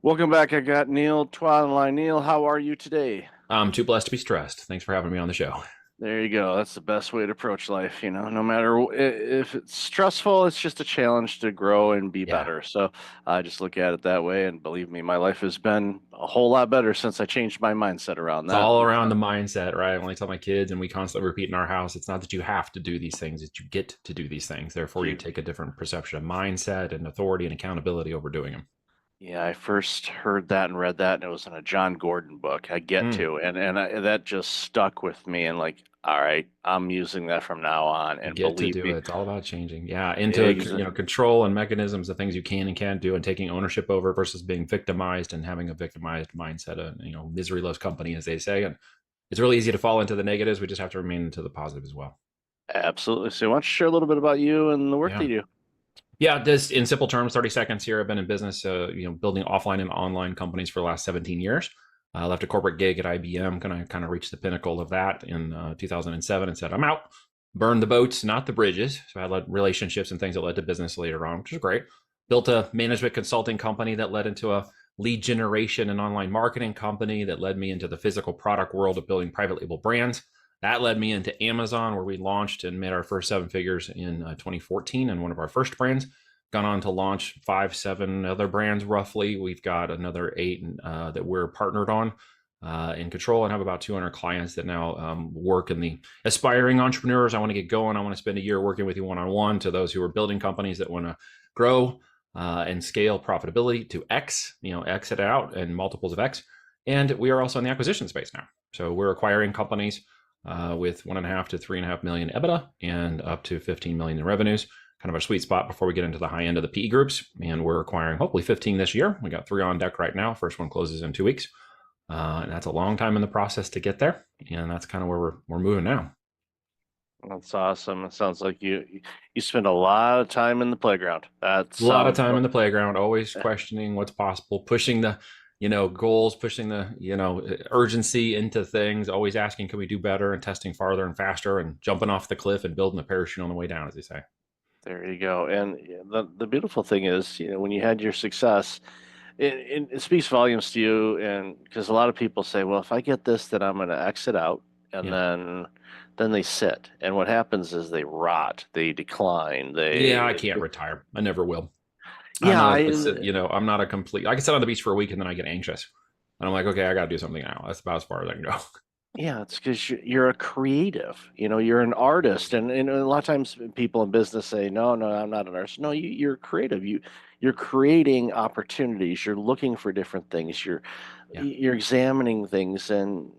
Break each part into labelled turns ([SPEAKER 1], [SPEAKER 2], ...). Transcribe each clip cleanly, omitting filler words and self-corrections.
[SPEAKER 1] Welcome back. I got Neil Twadline. Neil, how are you today?
[SPEAKER 2] I'm too blessed to be stressed. Thanks for having me on the show.
[SPEAKER 1] There you go. That's the best way to approach life. No matter if it's stressful, it's just a challenge to grow and be
[SPEAKER 2] Yeah.
[SPEAKER 1] better. So I just look at it that way. And believe me, my life has been a whole lot better since I changed my mindset around
[SPEAKER 2] It's
[SPEAKER 1] that
[SPEAKER 2] all
[SPEAKER 1] one.
[SPEAKER 2] around
[SPEAKER 1] So,
[SPEAKER 2] the mindset, right? I only tell my kids, and we constantly repeat in our house, it's not that you have to do these things, it's you get to do these things. Therefore, you
[SPEAKER 1] you,
[SPEAKER 2] take a different perception of mindset and authority and accountability over doing them.
[SPEAKER 1] yeah, I first heard that and read that, and it was in a John Gordon book. I get
[SPEAKER 2] Mm,
[SPEAKER 1] to, that just stuck with me. And like, all right, I'm using that from now on.
[SPEAKER 2] you
[SPEAKER 1] And
[SPEAKER 2] get to
[SPEAKER 1] believe
[SPEAKER 2] do
[SPEAKER 1] me,
[SPEAKER 2] it. It's all about changing. Yeah, into
[SPEAKER 1] ex
[SPEAKER 2] control and mechanisms of things you can and can't do, and taking ownership over versus being victimized and having a victimized mindset. Misery loves company, as they say. And it's really easy to fall into the negatives. We just have to remain into the positive as well.
[SPEAKER 1] Absolutely. So, why don't you share a little bit about you and the work that
[SPEAKER 2] Yeah.
[SPEAKER 1] you do?
[SPEAKER 2] Yeah, just in simple terms, 30 seconds here. I've been in business, building offline and online companies for the last 17 years. I left a corporate gig at IBM, kind of reached the pinnacle of that in 2007 and said, I'm out. Burned the boats, not the bridges. So I led relationships and things that led to business later on, which is great. Built a management consulting company that led into a lead generation and online marketing company that led me into the physical product world of building private label brands. That led me into Amazon, where we launched and made our first seven figures in 2014 and one of our first brands. Gone on to launch five, seven other brands roughly. We've got another eight that we're partnered on in control, and have about 200 clients that now work in the aspiring entrepreneurs. I want to get going. I want to spend a year working with you one on one. To those who are building companies that want to grow and scale profitability to X, exit out and multiples of X. And we are also in the acquisition space now. So we're acquiring companies with 1.5 to 3.5 million EBITDA and up to 15 million in revenues. Kind of our sweet spot before we get into the high end of the PE groups. And we're acquiring hopefully 15 this year. We got 3 on deck right now. First one closes in 2 weeks. And that's a long time in the process to get there. And that's kind of where we're moving now.
[SPEAKER 1] That's awesome. It sounds like you spend a lot of time in the playground. That
[SPEAKER 2] A lot of
[SPEAKER 1] sounds
[SPEAKER 2] time
[SPEAKER 1] like
[SPEAKER 2] in the playground, always questioning what's possible, pushing the goals, pushing the urgency into things, always asking can we do better, and testing farther and faster, and jumping off the cliff and building a parachute on the way down, as they say.
[SPEAKER 1] there you go. And yeah, the beautiful thing is, when you had your success, it speaks volumes to you. And because a lot of people say, well, if I get this, then I'm going to exit out, and
[SPEAKER 2] Yeah.
[SPEAKER 1] then they sit. And what happens is they rot, they decline,
[SPEAKER 2] Yeah, I can't retire. I never will. I'm
[SPEAKER 1] yeah,
[SPEAKER 2] not I'm not a complete, I can sit on the beach for a week and then I get anxious. And I'm like, okay, I got to do something now. That's about as far as I can go.
[SPEAKER 1] Yeah, it's because you're a creative. You're an artist, and a lot of times people in business say, "No, no, I'm not an artist." No, you're creative. You're creating opportunities. You're looking for different things.
[SPEAKER 2] Yeah.
[SPEAKER 1] You're examining things, and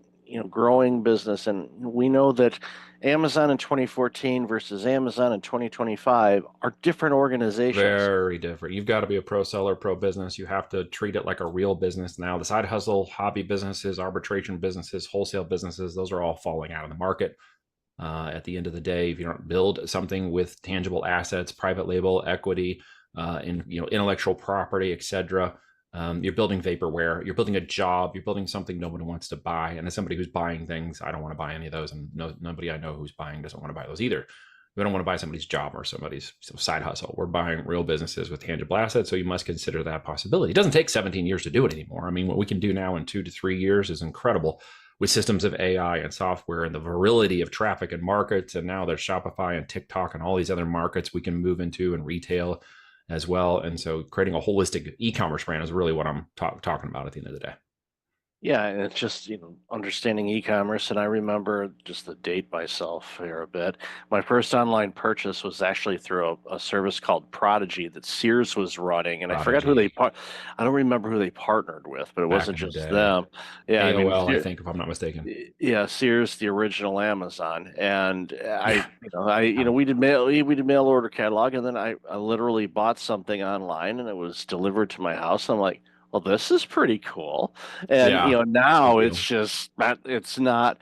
[SPEAKER 1] growing business. And we know that Amazon in 2014 versus Amazon in 2025 are different organizations.
[SPEAKER 2] Very different. You've got to be a pro seller, pro business. You have to treat it like a real business now. The side hustle, hobby businesses, arbitration businesses, wholesale businesses, those are all falling out of the market. At the end of the day, if you don't build something with tangible assets, private label, equity, and intellectual property, etc., you're building vaporware. You're building a job. You're building something nobody wants to buy. And as somebody who's buying things, I don't want to buy any of those, and nobody I know who's buying doesn't want to buy those either. We don't want to buy somebody's job or somebody's side hustle. We're buying real businesses with tangible assets, so you must consider that possibility. It doesn't take 17 years to do it anymore. I mean, what we can do now in 2 to 3 years is incredible with systems of AI and software and the virility of traffic and markets. And now there's Shopify and TikTok and all these other markets we can move into and retail as well. And so creating a holistic e-commerce brand is really what I'm talking about at the end of the day.
[SPEAKER 1] Yeah, and it's just, understanding e-commerce. And I remember, just to date myself here a bit, my first online purchase was actually through a service called Prodigy that Sears was running. And I forgot who
[SPEAKER 2] Prodigy,
[SPEAKER 1] I don't remember who they partnered with, but it
[SPEAKER 2] back
[SPEAKER 1] wasn't
[SPEAKER 2] in the
[SPEAKER 1] just
[SPEAKER 2] day.
[SPEAKER 1] them. Yeah, I mean,
[SPEAKER 2] AOL, I think, if I'm not mistaken.
[SPEAKER 1] yeah, Sears, the original Amazon. And
[SPEAKER 2] Yeah.
[SPEAKER 1] we did mail order catalog. And then I literally bought something online and it was delivered to my house. I'm like, well, this is pretty cool. And
[SPEAKER 2] Yeah. Me
[SPEAKER 1] now it's
[SPEAKER 2] too.
[SPEAKER 1] just that it's not.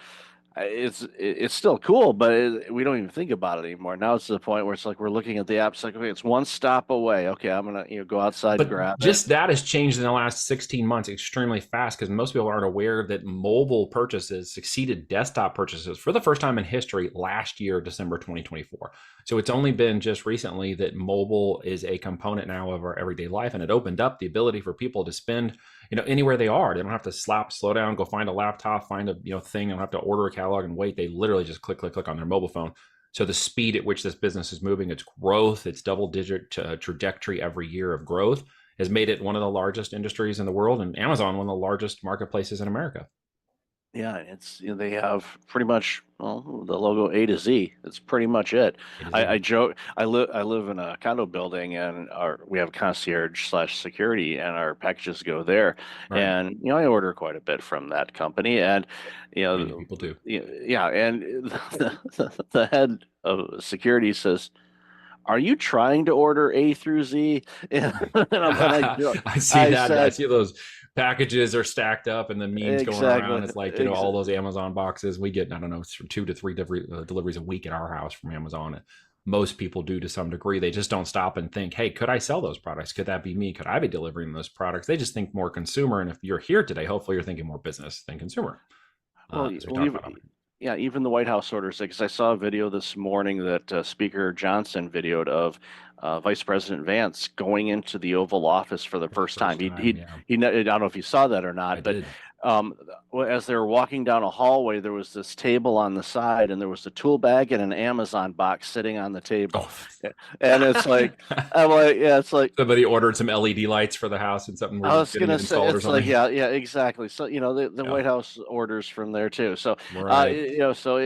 [SPEAKER 1] It's still cool, but we don't even think about it anymore. Now it's to the point where it's like we're looking at the app. It's like, okay, it's one stop away. Okay, I'm gonna go outside,
[SPEAKER 2] But
[SPEAKER 1] grab it.
[SPEAKER 2] just that has changed in the last 16 months extremely fast, because most people aren't aware that mobile purchases succeeded desktop purchases for the first time in history last year, December 2024. So it's only been just recently that mobile is a component now of our everyday life, and it opened up the ability for people to spend anywhere they are. They don't have to slow down, go find a laptop, find a thing. They don't have to order a catalog and wait. They literally just click, click, click on their mobile phone. So the speed at which this business is moving, its growth, its double-digit trajectory every year of growth has made it one of the largest industries in the world, and Amazon one of the largest marketplaces in America.
[SPEAKER 1] Yeah, it's they have pretty much, well, the logo A to Z. That's pretty much it.
[SPEAKER 2] A to
[SPEAKER 1] I
[SPEAKER 2] Z.
[SPEAKER 1] joke. I live in a condo building, and we have concierge slash security, and our packages go there.
[SPEAKER 2] Right.
[SPEAKER 1] And I order quite a bit from that company, and
[SPEAKER 2] Many people do.
[SPEAKER 1] yeah, and the head of security says, "Are you trying to order A through Z?" And I joke.
[SPEAKER 2] I see
[SPEAKER 1] I
[SPEAKER 2] that. I
[SPEAKER 1] said,
[SPEAKER 2] see those packages are stacked up and the memes going
[SPEAKER 1] exactly,
[SPEAKER 2] around. It's like, all those Amazon boxes. We get, I don't know, 2 to 3 deliveries a week at our house from Amazon. Most people do to some degree. They just don't stop and think, hey, could I sell those products? Could that be me? Could I be delivering those products? They just think more consumer. And if you're here today, hopefully you're thinking more business than consumer,
[SPEAKER 1] Well,
[SPEAKER 2] as we talk about.
[SPEAKER 1] yeah, even the White House orders it, because I saw a video this morning that Speaker Johnson videoed of Vice President Vance going into the Oval Office for the
[SPEAKER 2] For the
[SPEAKER 1] first time.
[SPEAKER 2] first time, yeah,
[SPEAKER 1] I don't know if you saw that or
[SPEAKER 2] I
[SPEAKER 1] not, but
[SPEAKER 2] did.
[SPEAKER 1] um, as they were walking down a hallway, there was this table on the side, and there was a tool bag and an Amazon box sitting on the table,
[SPEAKER 2] Oh,
[SPEAKER 1] and it's like, I'm like, yeah, it's like.
[SPEAKER 2] somebody ordered some LED lights for the house and something
[SPEAKER 1] I
[SPEAKER 2] we're
[SPEAKER 1] was
[SPEAKER 2] getting
[SPEAKER 1] gonna
[SPEAKER 2] it
[SPEAKER 1] say
[SPEAKER 2] installed or
[SPEAKER 1] it's like,
[SPEAKER 2] something.
[SPEAKER 1] yeah, yeah, exactly. So the
[SPEAKER 2] Yeah,
[SPEAKER 1] White House orders from there too. So
[SPEAKER 2] right.
[SPEAKER 1] so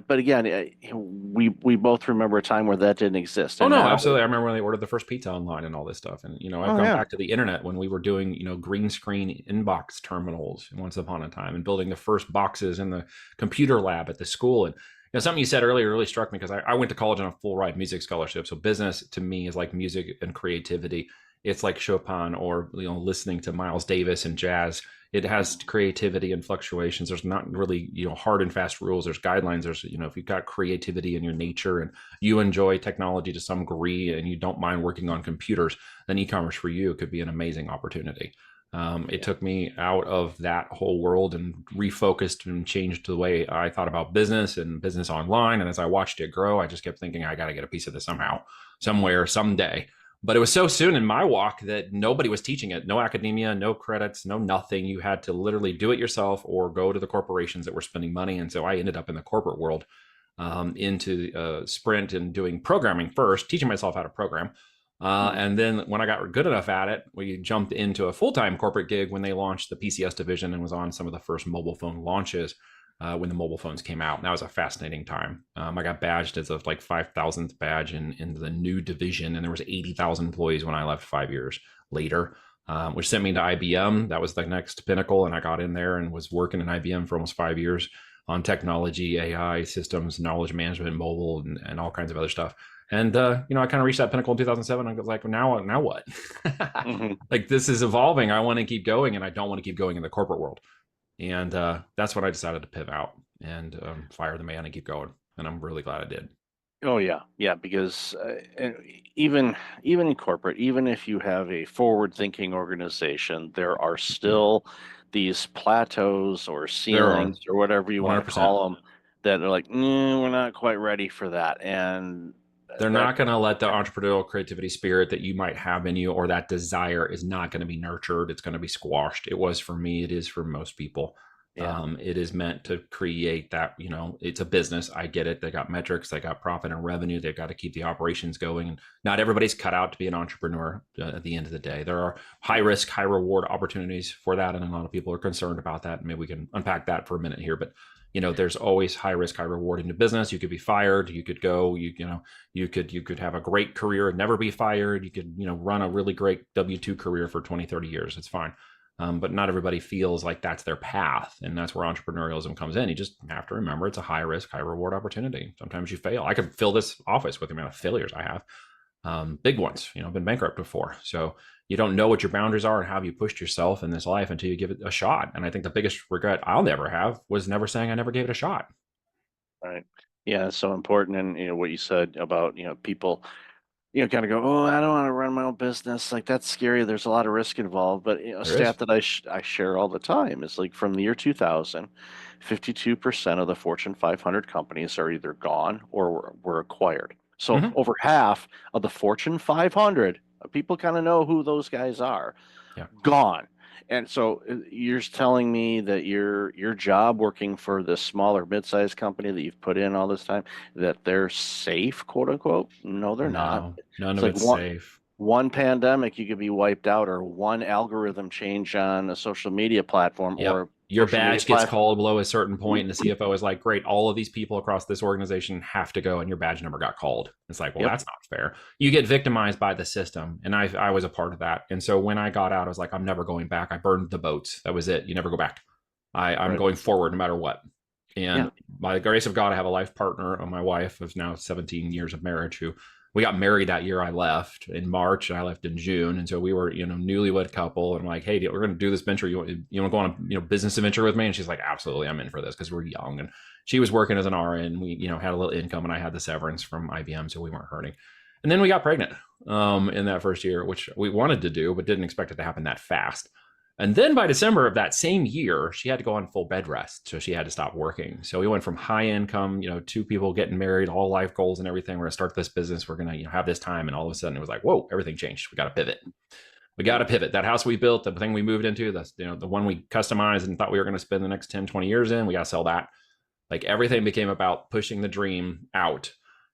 [SPEAKER 1] but again, we both remember a time where that didn't exist,
[SPEAKER 2] Oh
[SPEAKER 1] and
[SPEAKER 2] no,
[SPEAKER 1] now,
[SPEAKER 2] absolutely. I remember when they ordered the first pizza online and all this stuff. And I've
[SPEAKER 1] oh
[SPEAKER 2] gone
[SPEAKER 1] yeah,
[SPEAKER 2] back to the internet when we were doing, green screen inbox terminals once upon a time and building the first boxes in the computer lab at the school. And something you said earlier really struck me because I went to college on a full ride music scholarship. So business to me is like music and creativity. It's like Chopin or listening to Miles Davis and jazz. It has creativity and fluctuations. There's not really hard and fast rules. There's guidelines. There's if you've got creativity in your nature and you enjoy technology to some degree and you don't mind working on computers, then e-commerce for you could be an amazing opportunity. It
[SPEAKER 1] yeah,
[SPEAKER 2] took me out of that whole world and refocused and changed the way I thought about business and business online. And as I watched it grow, I just kept thinking, I got to get a piece of this somehow, somewhere, someday. But it was so soon in my walk that nobody was teaching it. No academia, no credits, no nothing. You had to literally do it yourself or go to the corporations that were spending money. And so I ended up in the corporate world, into Sprint and doing programming first, teaching myself how to program.
[SPEAKER 1] mhm,
[SPEAKER 2] And then when I got good enough at it, we jumped into a full-time corporate gig when they launched the PCS division and was on some of the first mobile phone launches when the mobile phones came out. And that was a fascinating time. I got badged as a like 5,000th badge in the new division, and there was 80,000 employees when I left 5 years later, which sent me to IBM. That was the next pinnacle, and I got in there and was working in IBM for almost 5 years on technology, AI, systems, knowledge management, mobile, and all kinds of other stuff. And I kind of reached that pinnacle in 2007. I was like, now what?
[SPEAKER 1] mhm.
[SPEAKER 2] Like this is evolving. I want to keep going, and I don't want to keep going in the corporate world. And that's when I decided to pivot out and fire the man and keep going. And I'm really glad I did.
[SPEAKER 1] Oh yeah, yeah, because and even in corporate, even if you have a forward-thinking organization, there are still these plateaus or
[SPEAKER 2] There are
[SPEAKER 1] ceilings or whatever you want to
[SPEAKER 2] 100%.
[SPEAKER 1] call them that are like, we're not quite ready for that, and
[SPEAKER 2] They're
[SPEAKER 1] that
[SPEAKER 2] not going to let the entrepreneurial creativity spirit that you might have in you or that desire is not going to be nurtured. It's going to be squashed. It was for me. It is for most people.
[SPEAKER 1] yeah,
[SPEAKER 2] It is meant to create that, it's a business. I get it. They got metrics, they got profit and revenue. They've got to keep the operations going. And not everybody's cut out to be an entrepreneur at the end of the day. There are high risk, high reward opportunities for that. And a lot of people are concerned about that. Maybe we can unpack that for a minute here. But there's always high risk, high reward in the business. You could be fired. You could go. You could have a great career and never be fired. You could run a really great W-2 career for 20, 30 years. It's fine. But not everybody feels like that's their path. And that's where entrepreneurialism comes in. You just have to remember it's a high risk, high reward opportunity. Sometimes you fail. I could fill this office with the amount of failures I have, big ones. I've been bankrupt before. So you don't know what your boundaries are and how you pushed yourself in this life until you give it a shot. And I think the biggest regret I'll never have was never saying I never gave it a shot.
[SPEAKER 1] right, yeah, it's so important, and what you said about people kind of go, oh, I don't want to run my own business. Like that's scary. There's a lot of risk involved. But a
[SPEAKER 2] There is.
[SPEAKER 1] stat that I share all the time is like from the year 2000, 52% of the Fortune 500 companies are either gone or were acquired. So
[SPEAKER 2] Mm-hmm.
[SPEAKER 1] over half of the Fortune 500, people kind of know who those guys are.
[SPEAKER 2] Yeah.
[SPEAKER 1] gone. And so you're telling me that your job working for this smaller mid-sized company that you've put in all this time, that they're safe, quote unquote? No, they're not.
[SPEAKER 2] No, none
[SPEAKER 1] It's
[SPEAKER 2] of
[SPEAKER 1] like
[SPEAKER 2] it's safe.
[SPEAKER 1] one pandemic you could be wiped out, or one algorithm change on a social media platform
[SPEAKER 2] Yep.
[SPEAKER 1] or a
[SPEAKER 2] Your
[SPEAKER 1] social media
[SPEAKER 2] badge gets
[SPEAKER 1] platform.
[SPEAKER 2] called below a certain point, and the CFO is like, great, all of these people across this organization have to go, and your badge number got called. It's like, well,
[SPEAKER 1] Yep.
[SPEAKER 2] that's not fair. You get victimized by the system. And I was a part of that. And so when I got out, I was like, I'm never going back. I burned the boats. That was it. You never go back. I'm
[SPEAKER 1] Right.
[SPEAKER 2] going forward no matter what.
[SPEAKER 1] Yeah.
[SPEAKER 2] And by the grace of God, I have a life partner, my wife of now 17 years of marriage, who we got married that year I left in March, and I left in June. And so we were, newlywed couple. And I'm like, hey, we're going to do this venture. You want to go on a, business adventure with me? And she's like, absolutely, I'm in for this, because we're young. And she was working as an RN. We, had a little income, and I had the severance from IBM, so we weren't hurting. And then we got pregnant in that first year, which we wanted to do, but didn't expect it to happen that fast. And then by December of that same year, she had to go on full bed rest. So she had to stop working. So we went from high income, two people getting married, all life goals and everything. We're going to start this business. We're going to have this time. And all of a sudden it was like, whoa, everything changed. We got to pivot. We got to pivot. That house we built, the thing we moved into, the one we customized and thought we were going to spend the next 10, 20 years in, we got to sell that. Like everything became about pushing the dream out,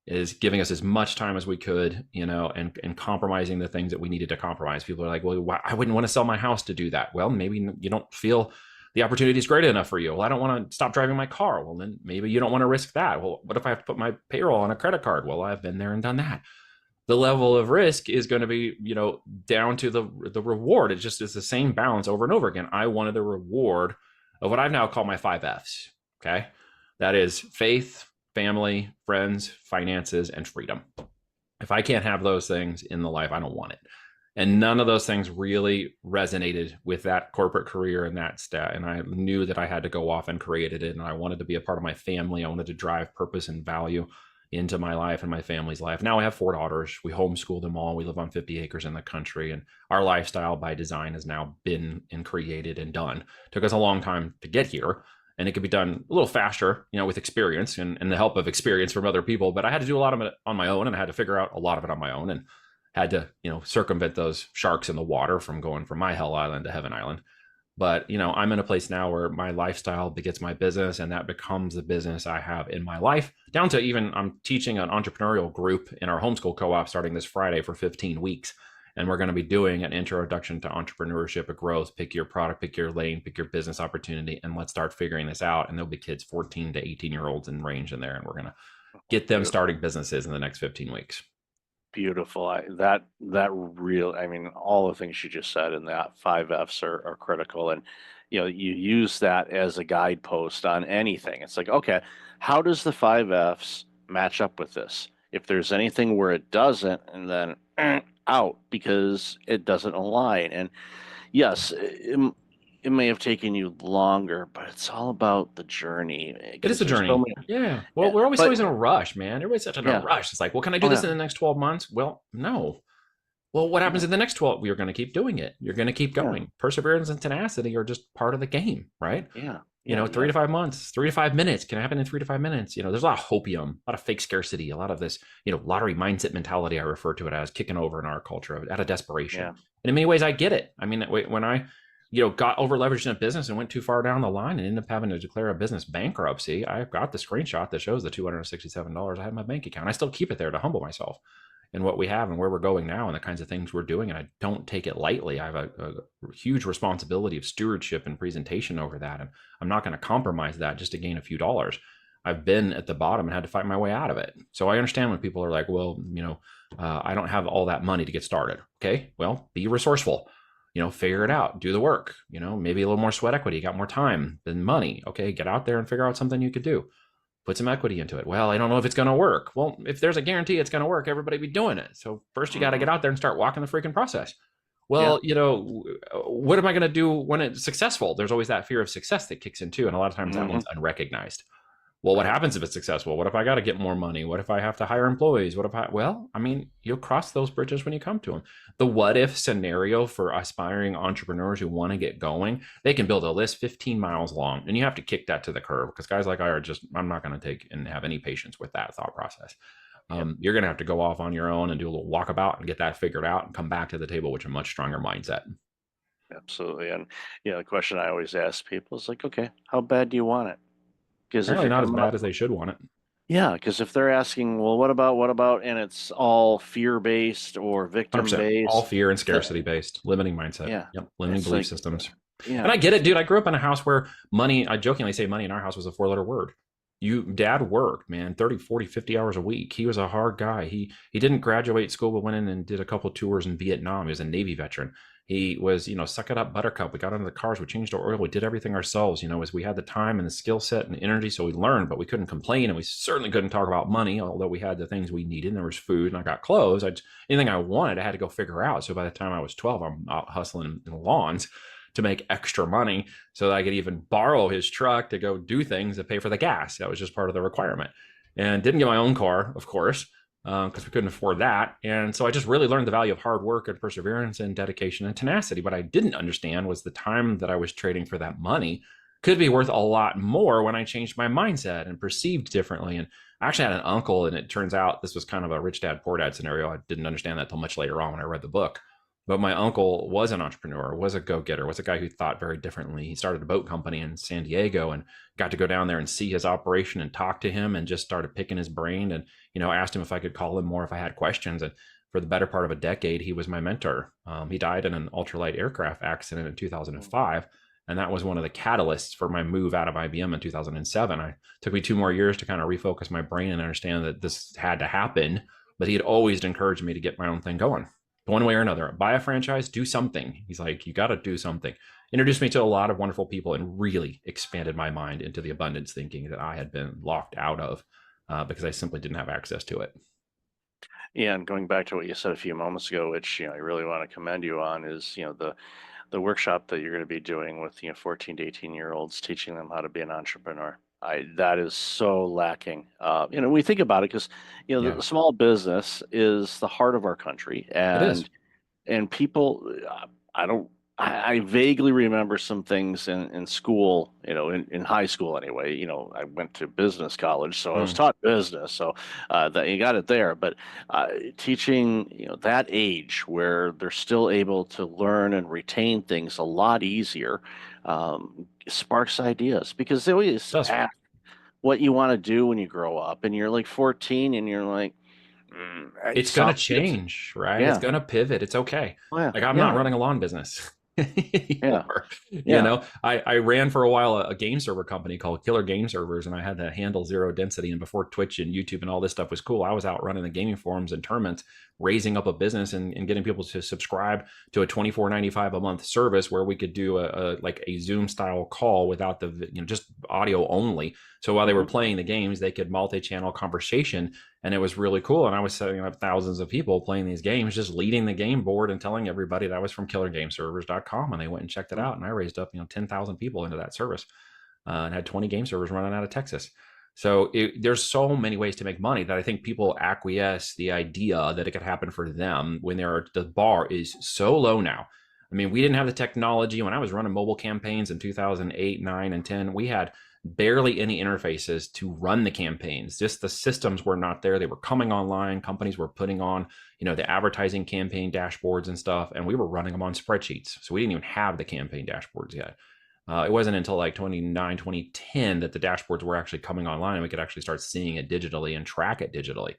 [SPEAKER 2] is giving us as much time as we could, and compromising the things that we needed to compromise. People are like, well, I wouldn't want to sell my house to do that. Well, maybe you don't feel the opportunity is great enough for you. Well, I don't want to stop driving my car. Well, then maybe you don't want to risk that. Well, what if I have to put my payroll on a credit card? Well, I've been there and done that. The level of risk is going to be, down to the reward. It's the same balance over and over again. I wanted the reward of what I've now called my 5 Fs. Okay. That is faith, family, friends, finances, and freedom. If I can't have those things in the life, I don't want it. And none of those things really resonated with that corporate career and that stat. And I knew that I had to go off and created it. And I wanted to be a part of my family. I wanted to drive purpose and value into my life and my family's life. Now I have 4 daughters. We homeschool them all. We live on 50 acres in the country. And our lifestyle by design has now been and created and done. It took us a long time to get here. And it could be done a little faster, with experience and the help of experience from other people. But I had to do a lot of it on my own, and I had to figure out a lot of it on my own, and had to, circumvent those sharks in the water from going from my hell island to heaven island. But, I'm in a place now where my lifestyle begets my business, and that becomes the business I have in my life, down to even I'm teaching an entrepreneurial group in our homeschool co-op starting this Friday for 15 weeks. And we're going to be doing an introduction to entrepreneurship, a growth, pick your product, pick your lane, pick your business opportunity, and let's start figuring this out. And there'll be kids 14 to 18-year-olds in range in there. And we're going to get them starting businesses in the next 15 weeks.
[SPEAKER 1] Beautiful. I mean, all the things you just said in that 5 Fs are critical. And, you use that as a guidepost on anything. It's like, okay, how does the 5 Fs match up with this? If there's anything where it doesn't, and then out because it doesn't align. And yes, it may have taken you longer, but it's all about the journey.
[SPEAKER 2] It is
[SPEAKER 1] Because
[SPEAKER 2] a
[SPEAKER 1] there's so
[SPEAKER 2] journey.
[SPEAKER 1] many,
[SPEAKER 2] Yeah. Well, we're always
[SPEAKER 1] but
[SPEAKER 2] always in a rush, man. Everybody's such in a
[SPEAKER 1] yeah,
[SPEAKER 2] rush. It's like, well, can I do
[SPEAKER 1] oh
[SPEAKER 2] this
[SPEAKER 1] yeah,
[SPEAKER 2] in the next 12 months? Well, no. Well, what happens
[SPEAKER 1] yeah,
[SPEAKER 2] in the next 12? You're going to keep doing it. You're going to keep
[SPEAKER 1] yeah,
[SPEAKER 2] going. Perseverance and tenacity are just part of the game, right?
[SPEAKER 1] yeah, yeah,
[SPEAKER 2] 3 to 5 months, 3 to 5 minutes can happen in 3 to 5 minutes. There's a lot of hopium, a lot of fake scarcity, a lot of this, lottery mindset mentality. I refer to it as kicking over in our culture out of desperation.
[SPEAKER 1] yeah,
[SPEAKER 2] And in many ways, I get it. I mean, when I, got over leveraged in a business and went too far down the line and ended up having to declare a business bankruptcy, I've got the screenshot that shows the $267 I had in my bank account. I still keep it there to humble myself and what we have and where we're going now and the kinds of things we're doing. And I don't take it lightly. I have a huge responsibility of stewardship and presentation over that. And I'm not going to compromise that just to gain a few dollars. I've been at the bottom and had to fight my way out of it. So I understand when people are like, well, I don't have all that money to get started. Okay, well, be resourceful, figure it out, do the work, maybe a little more sweat equity, got more time than money. Okay, get out there and figure out something you could do. Put some equity into it. Well, I don't know if it's going to work. Well, if there's a guarantee it's going to work, everybody be doing it. So first you got to get out there and start walking the freaking process.
[SPEAKER 1] yeah,
[SPEAKER 2] Well, what am I going to do when it's successful? There's always that fear of success that kicks in too. And a lot of times that
[SPEAKER 1] hmm
[SPEAKER 2] one's unrecognized. Well, what
[SPEAKER 1] right,
[SPEAKER 2] happens if it's successful? What if I got to get more money? What if I have to hire employees? Well, I mean, you'll cross those bridges when you come to them. The what if scenario for aspiring entrepreneurs who want to get going, they can build a list 15 miles long, and you have to kick that to the curb because guys like I are I'm not going to take and have any patience with that thought process.
[SPEAKER 1] yep,
[SPEAKER 2] You're going to have to go off on your own and do a little walkabout and get that figured out and come back to the table with a much stronger mindset.
[SPEAKER 1] Absolutely. And the question I always ask people is like, okay, how bad do you want it? Because if
[SPEAKER 2] Apparently
[SPEAKER 1] you're
[SPEAKER 2] not as
[SPEAKER 1] coming up,
[SPEAKER 2] bad as they should want it.
[SPEAKER 1] yeah, because if they're asking, well, what about, and it's all fear-based or
[SPEAKER 2] 100%. All
[SPEAKER 1] victim-based,
[SPEAKER 2] fear and
[SPEAKER 1] that,
[SPEAKER 2] scarcity based, limiting mindset.
[SPEAKER 1] yeah,
[SPEAKER 2] Yep. Limiting
[SPEAKER 1] it's
[SPEAKER 2] belief
[SPEAKER 1] like,
[SPEAKER 2] systems. And
[SPEAKER 1] yeah,
[SPEAKER 2] I get it, dude. I grew up in a house where money, I jokingly say money in our house was a 4 letter word. Dad worked, man, 30, 40, 50 hours a week. He was a hard guy. He didn't graduate school, but went in and did a couple tours in Vietnam. He was a Navy veteran. He was, suck it up, buttercup. We got into the cars, we changed our oil, we did everything ourselves, as we had the time and the skill set and the energy. So we learned, but we couldn't complain. And we certainly couldn't talk about money, although we had the things we needed. And there was food and I got clothes. Anything I wanted, I had to go figure out. So by the time I was 12, I'm out hustling in the lawns to make extra money so that I could even borrow his truck to go do things to pay for the gas. That was just part of the requirement. And didn't get my own car, of course, because we couldn't afford that. And so I just really learned the value of hard work and perseverance and dedication and tenacity. What I didn't understand was the time that I was trading for that money could be worth a lot more when I changed my mindset and perceived differently. And I actually had an uncle, and it turns out this was kind of a rich dad, poor dad scenario. I didn't understand that till much later on when I read the book. But my uncle was an entrepreneur, was a go-getter, was a guy who thought very differently. He started a boat company in San Diego and got to go down there and see his operation and talk to him and just started picking his brain and, asked him if I could call him more if I had questions. And for the better part of a decade, he was my mentor. He died in an ultralight aircraft accident in 2005. And that was one of the catalysts for my move out of IBM in 2007. It took me 2 more years to kind of refocus my brain and understand that this had to happen. But he had always encouraged me to get my own thing going one way or another. Buy a franchise, do something. He's like, you got to do something. Introduced me to a lot of wonderful people and really expanded my mind into the abundance thinking that I had been locked out of because I simply didn't have access to it.
[SPEAKER 1] yeah. And going back to what you said a few moments ago, which I really want to commend you on, is the workshop that you're going to be doing with 14 to 18 year olds, teaching them how to be an entrepreneur. That is so lacking. We think about it because
[SPEAKER 2] Yeah,
[SPEAKER 1] the small business is the heart of our country,
[SPEAKER 2] it is.
[SPEAKER 1] and people, I don't, I vaguely remember some things in school, in high school anyway. I went to business college, so I was
[SPEAKER 2] Mm.
[SPEAKER 1] taught business, so that you got it there. But teaching, that age where they're still able to learn and retain things a lot easier, sparks ideas because they always
[SPEAKER 2] It does.
[SPEAKER 1] ask what you want to do when you grow up, and you're like 14, and you're like, it
[SPEAKER 2] It's going to
[SPEAKER 1] sounds good.
[SPEAKER 2] change, right? It's
[SPEAKER 1] Yeah.
[SPEAKER 2] going to pivot. It's okay.
[SPEAKER 1] Oh, yeah.
[SPEAKER 2] Like I'm not
[SPEAKER 1] Yeah.
[SPEAKER 2] running a lawn business
[SPEAKER 1] Yeah.
[SPEAKER 2] anymore.
[SPEAKER 1] Yeah.
[SPEAKER 2] I ran for a while a game server company called Killer Game Servers, and I had to handle zero density. And before Twitch and YouTube and all this stuff was cool, I was out running the gaming forums and tournaments, raising up a business and getting people to subscribe to a $24.95 a month service where we could do like a Zoom style call without the just audio only. So while they were
[SPEAKER 1] Hmm.
[SPEAKER 2] playing the games, they could multi-channel conversation, and it was really cool. And I was setting up thousands of people playing these games, just leading the game board and telling everybody that I was from killergameservers.com. And they went and checked it out. And I raised up, 10,000 people into that service and had 20 game servers running out of Texas. So there's so many ways to make money that I think people acquiesce the idea that it could happen for them when the bar is so low now. I mean, we didn't have the technology when I was running mobile campaigns in 2008, 9, and 10. We had barely any interfaces to run the campaigns. Just the systems were not there. They were coming online. Companies were putting on, the advertising campaign dashboards and stuff, and we were running them on spreadsheets. So we didn't even have the campaign dashboards yet. It wasn't until like 29, 2010 that the dashboards were actually coming online and we could actually start seeing it digitally and track it digitally,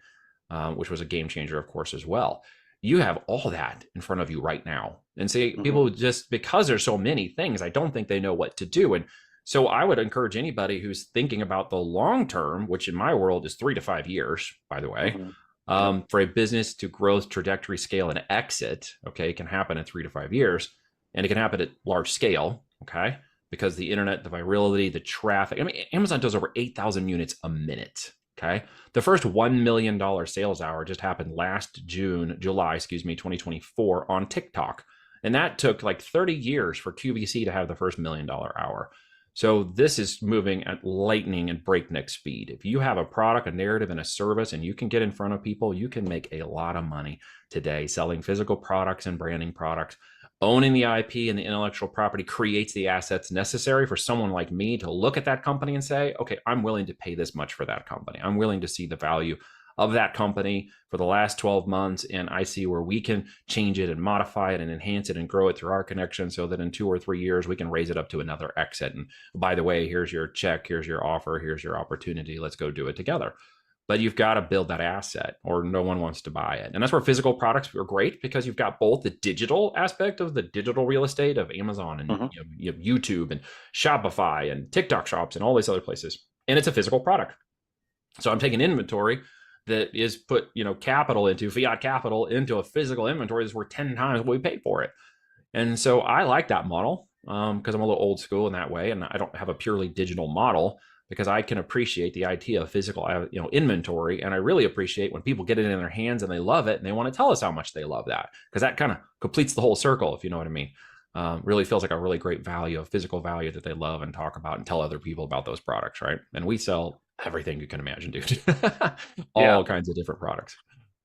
[SPEAKER 2] which was a game changer, of course, as well. You have all that in front of you right now. And see,
[SPEAKER 1] Hmm.
[SPEAKER 2] people just because there's so many things, I don't think they know what to do. And so I would encourage anybody who's thinking about the long term, which in my world is 3 to 5 years, by the way,
[SPEAKER 1] Hmm. Yeah.
[SPEAKER 2] for a business to growth, trajectory, scale, and exit. Okay, it can happen in 3 to 5 years, and it can happen at large scale. Okay, because the internet, the virality, the traffic. I mean, Amazon does over 8,000 units a minute. Okay. The first $1 million sales hour just happened last July, 2024 on TikTok. And that took like 30 years for QVC to have the first $1 million hour. So this is moving at lightning and breakneck speed. If you have a product, a narrative, and a service, and you can get in front of people, you can make a lot of money today selling physical products and branding products. Owning the IP and the intellectual property creates the assets necessary for someone like me to look at that company and say, okay, I'm willing to pay this much for that company. I'm willing to see the value. of that company for the last 12 months. And I see where we can change it and modify it and enhance it and grow it through our connection so that in 2 or 3 years, we can raise it up to another exit. And by the way, here's your check, here's your offer, here's your opportunity. Let's go do it together. But you've got to build that asset or no one wants to buy it. And that's where physical products are great because you've got both the digital aspect of the digital real estate of Amazon and
[SPEAKER 1] Hmm.
[SPEAKER 2] you have YouTube and Shopify and TikTok shops and all these other places. And it's a physical product. So I'm taking inventory that is put, capital into fiat capital into a physical inventory that's worth 10 times what we paid for it. And so I like that model because I'm a little old school in that way. And I don't have a purely digital model because I can appreciate the idea of physical, inventory. And I really appreciate when people get it in their hands and they love it and they want to tell us how much they love that because that kind of completes the whole circle, if you know what I mean. Really feels like a really great value, a physical value that they love and talk about and tell other people about those products, right? And we sell everything you can imagine, dude.
[SPEAKER 1] Yeah.
[SPEAKER 2] All kinds of different products.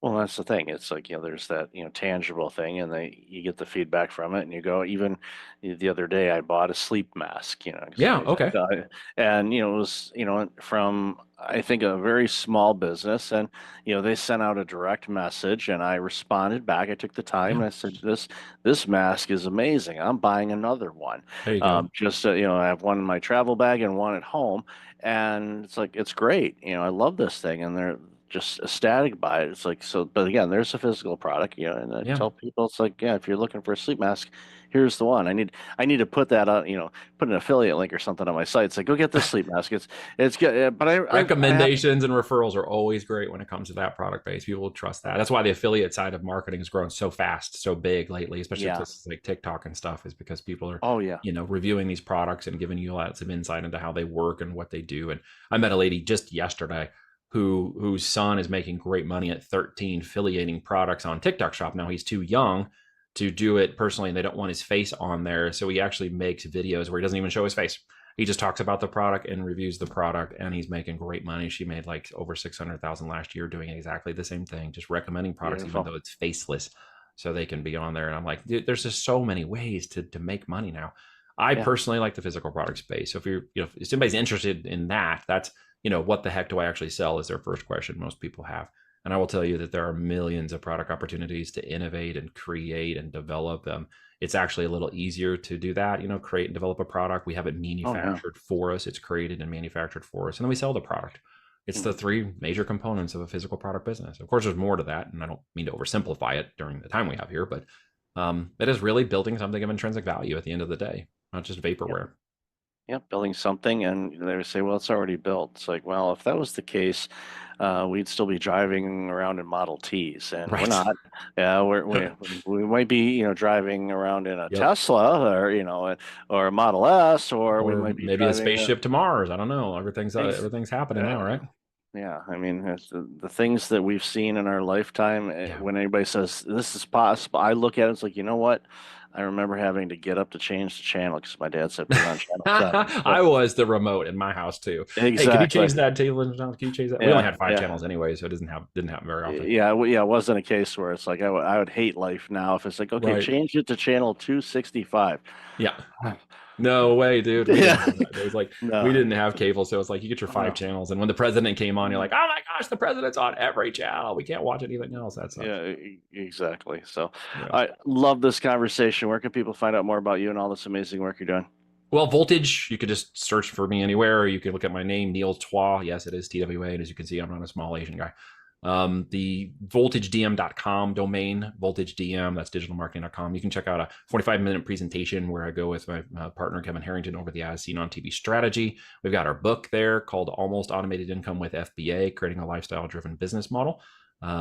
[SPEAKER 1] Well, that's the thing. It's like, there's that, tangible thing, and you get the feedback from it, and you go, even the other day, I bought a sleep mask, 'cause
[SPEAKER 2] Yeah. Okay.
[SPEAKER 1] and, it was, from, I think, a very small business, and, they sent out a direct message, and I responded back. I took the time,
[SPEAKER 2] Yeah.
[SPEAKER 1] and I said, this mask is amazing. I'm buying another one.
[SPEAKER 2] There you go.
[SPEAKER 1] Just, I have one in my travel bag and one at home, and it's like, it's great. I love this thing, and they're just ecstatic by it. It's like, so, but again, there's a physical product, and I
[SPEAKER 2] Yeah.
[SPEAKER 1] tell people, it's like, yeah, if you're looking for a sleep mask, here's the one. I need to put that on, put an affiliate link or something on my site. It's like, go get this sleep mask. It's good. But I have,
[SPEAKER 2] Recommendations and referrals are always great when it comes to that product base. People will trust that. That's why the affiliate side of marketing has grown so fast, so big lately, especially with
[SPEAKER 1] yeah.
[SPEAKER 2] places like TikTok and stuff, is because people are,
[SPEAKER 1] Oh yeah.
[SPEAKER 2] reviewing these products and giving you lots of insight into how they work and what they do. And I met a lady just yesterday whose son is making great money at 13 affiliating products on TikTok shop. Now he's too young to do it personally and they don't want his face on there. So he actually makes videos where he doesn't even show his face. He just talks about the product and reviews the product and he's making great money. She made like over 600,000 last year doing exactly the same thing, just recommending products, even
[SPEAKER 1] Beautiful.
[SPEAKER 2] though it's faceless so they can be on there. And I'm like, dude, there's just so many ways to make money now. I
[SPEAKER 1] Yeah.
[SPEAKER 2] personally like the physical product space. So if you're, if somebody's interested in that, that's, what the heck do I actually sell is their first question most people have. And I will tell you that there are millions of product opportunities to innovate and create and develop them. It's actually a little easier to do that, create and develop a product. We have it
[SPEAKER 1] Oh yeah.
[SPEAKER 2] manufactured for us. It's created and manufactured for us. And then we sell the product. It's the three major components of a physical product business. Of course, there's more to that. And I don't mean to oversimplify it during the time we have here, but it is really building something of intrinsic value at the end of the day, not just
[SPEAKER 1] Yep.
[SPEAKER 2] vaporware.
[SPEAKER 1] Yep. Building something, and they would say, well, it's already built. It's like, well, if that was the case, we'd still be driving around in Model Ts, and we're
[SPEAKER 2] Right.
[SPEAKER 1] not. Yeah, we might be, driving around in a
[SPEAKER 2] Yep.
[SPEAKER 1] Tesla, or or a Model S, or we
[SPEAKER 2] Or
[SPEAKER 1] might be
[SPEAKER 2] maybe the
[SPEAKER 1] driving
[SPEAKER 2] spaceship to Mars. I don't know.
[SPEAKER 1] ex
[SPEAKER 2] Everything's happening now,
[SPEAKER 1] uh,
[SPEAKER 2] right?
[SPEAKER 1] yeah. I mean, it's the things that we've seen in our lifetime.
[SPEAKER 2] Yeah.
[SPEAKER 1] When anybody says this is possible, I look at it. It's like, you know what? I remember having to get up to change the channel because my dad said put it on channel 7. So
[SPEAKER 2] I was the remote in my house too. Hey, can you change
[SPEAKER 1] exactly.
[SPEAKER 2] that table? Can you change that? We only
[SPEAKER 1] Yeah.
[SPEAKER 2] had five
[SPEAKER 1] Yeah.
[SPEAKER 2] channels anyway, so it didn't happen very often.
[SPEAKER 1] Yeah, yeah, it wasn't a case where it's like I would hate life now if it's like, okay,
[SPEAKER 2] Right.
[SPEAKER 1] change it to channel 265.
[SPEAKER 2] Yeah. No way, dude. We didn't
[SPEAKER 1] Yeah,
[SPEAKER 2] have that. It was like we
[SPEAKER 1] no,
[SPEAKER 2] didn't have cable, so it's like you get your five
[SPEAKER 1] no.
[SPEAKER 2] channels, and when the president came on, you're like, oh my gosh, the president's on every channel. We can't watch anything else. That sucks.
[SPEAKER 1] Yeah, exactly. So
[SPEAKER 2] Yeah.
[SPEAKER 1] I love this conversation. Where can people find out more about you and all this amazing work you're doing?
[SPEAKER 2] Well, Voltage, you could just search for me anywhere. Or you can look at my name, Neil Twa. Yes, it is TWA. And as you can see, I'm not a small Asian guy. The voltagedm.com domain, voltagedm, that's digitalmarketing.com. You can check out a 45-minute presentation where I go with my partner, Kevin Harrington, over the as seen on TV strategy. We've got our book there called Almost Automated Income with FBA, creating a lifestyle-driven business model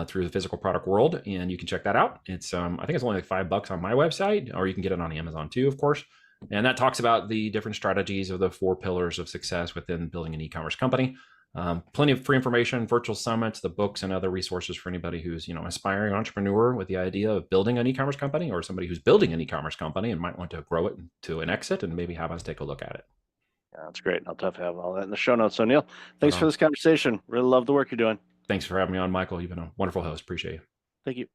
[SPEAKER 2] through the physical product world. And you can check that out. It's, I think it's only like $5 on my website, or you can get it on Amazon too, of course. And that talks about the different strategies of the 4 pillars of success within building an e-commerce company. Plenty of free information, virtual summits, the books, and other resources for anybody who's aspiring entrepreneur with the idea of building an e-commerce company, or somebody who's building an e-commerce company and might want to grow it to an exit and maybe have us take a look at it.
[SPEAKER 1] Yeah, that's great. I'll definitely have all that in the show notes. So Neil,
[SPEAKER 2] Right
[SPEAKER 1] thanks for
[SPEAKER 2] on.
[SPEAKER 1] this conversation. Really love the work you're doing.
[SPEAKER 2] Thanks for having me on, Michael. You've been a wonderful host. Appreciate you.
[SPEAKER 1] Thank you.